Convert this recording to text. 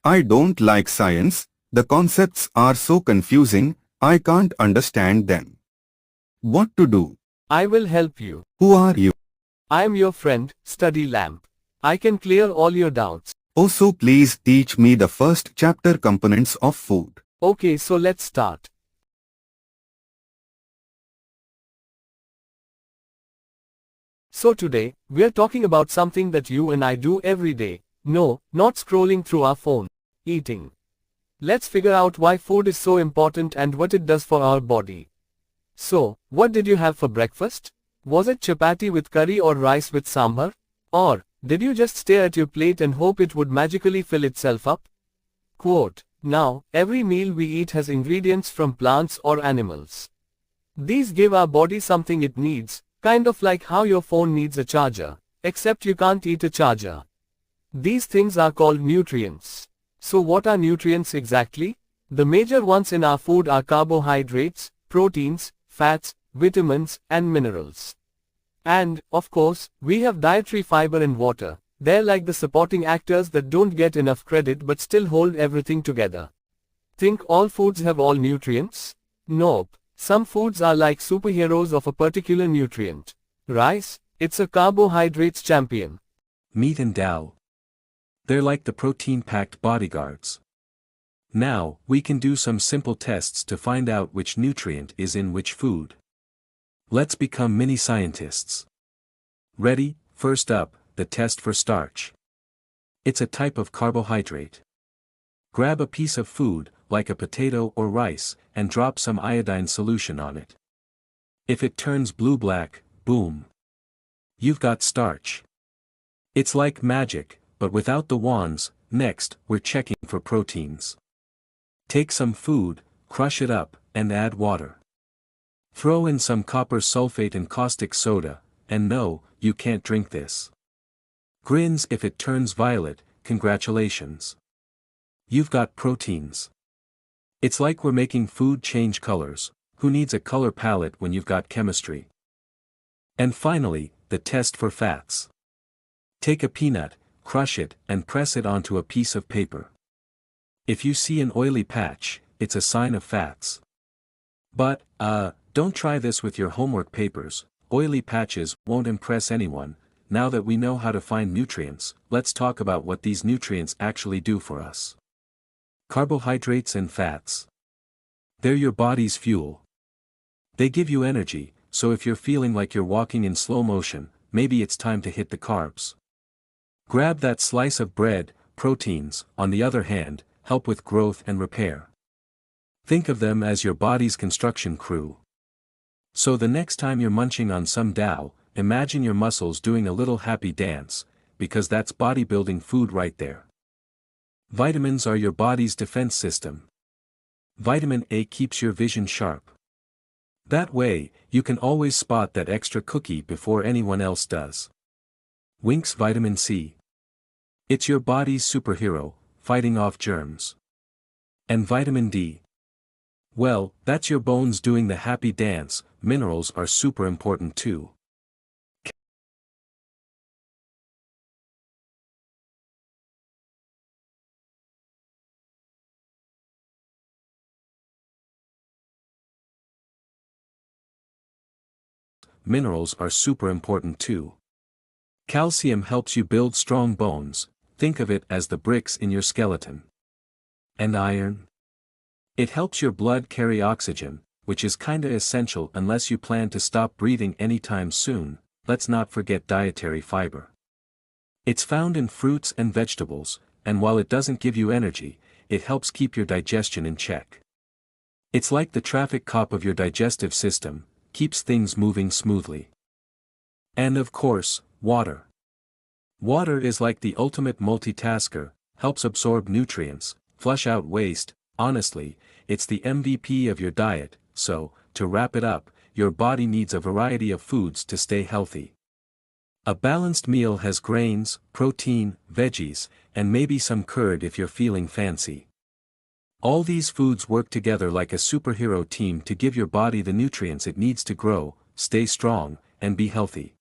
I don't like science. The concepts are so confusing, I can't understand them. What to do? I will help you. Who are you? I am your friend, Study Lamp. I can clear all your doubts. Also, please teach me the first chapter components of food. Okay, so let's start. So today, we're talking about something that you and I do every day. No, not scrolling through our phone. Eating. Let's figure out why food is so important and what it does for our body. So, what did you have for breakfast? Was it chapati with curry or rice with sambar? Or, did you just stare at your plate and hope it would magically fill itself up? Quote, now, every meal we eat has ingredients from plants or animals. These give our body something it needs, kind of like how your phone needs a charger, except you can't eat a charger. These things are called nutrients. So what are nutrients exactly? The major ones in our food are carbohydrates, proteins, fats, vitamins, and minerals. And, of course, we have dietary fiber and water. They're like the supporting actors that don't get enough credit but still hold everything together. Think all foods have all nutrients? Nope. Some foods are like superheroes of a particular nutrient. Rice? It's a carbohydrates champion. Meat and dal. They're like the protein-packed bodyguards. Now, we can do some simple tests to find out which nutrient is in which food. Let's become mini scientists. Ready? First up, the test for starch. It's a type of carbohydrate. Grab a piece of food, like a potato or rice, and drop some iodine solution on it. If it turns blue-black, boom. You've got starch. It's like magic, but without the wands. Next, we're checking for proteins. Take some food, crush it up, and add water. Throw in some copper sulfate and caustic soda, and no, you can't drink this. Grins if it turns violet, congratulations. You've got proteins. It's like we're making food change colors. Who needs a color palette when you've got chemistry? And finally, the test for fats. Take a peanut, crush it, and press it onto a piece of paper. If you see an oily patch, it's a sign of fats. But, don't try this with your homework papers. Oily patches won't impress anyone. Now that we know how to find nutrients, let's talk about what these nutrients actually do for us. Carbohydrates and fats. They're your body's fuel. They give you energy, so if you're feeling like you're walking in slow motion, maybe it's time to hit the carbs. Grab that slice of bread. Proteins, on the other hand, help with growth and repair. Think of them as your body's construction crew. So the next time you're munching on some dough, imagine your muscles doing a little happy dance, because that's bodybuilding food right there. Vitamins are your body's defense system. Vitamin A keeps your vision sharp. That way, you can always spot that extra cookie before anyone else does. Winks vitamin C. It's your body's superhero, fighting off germs. And vitamin D. Well, that's your bones doing the happy dance. Minerals are super important too. Minerals are super important too. Calcium helps you build strong bones. Think of it as the bricks in your skeleton. And iron? It helps your blood carry oxygen, which is kinda essential unless you plan to stop breathing anytime soon. Let's not forget dietary fiber. It's found in fruits and vegetables, and while it doesn't give you energy, it helps keep your digestion in check. It's like the traffic cop of your digestive system, keeps things moving smoothly. And of course, water. Water is like the ultimate multitasker, helps absorb nutrients, flush out waste. Honestly, it's the MVP of your diet. So, to wrap it up, your body needs a variety of foods to stay healthy. A balanced meal has grains, protein, veggies, and maybe some curd if you're feeling fancy. All these foods work together like a superhero team to give your body the nutrients it needs to grow, stay strong, and be healthy.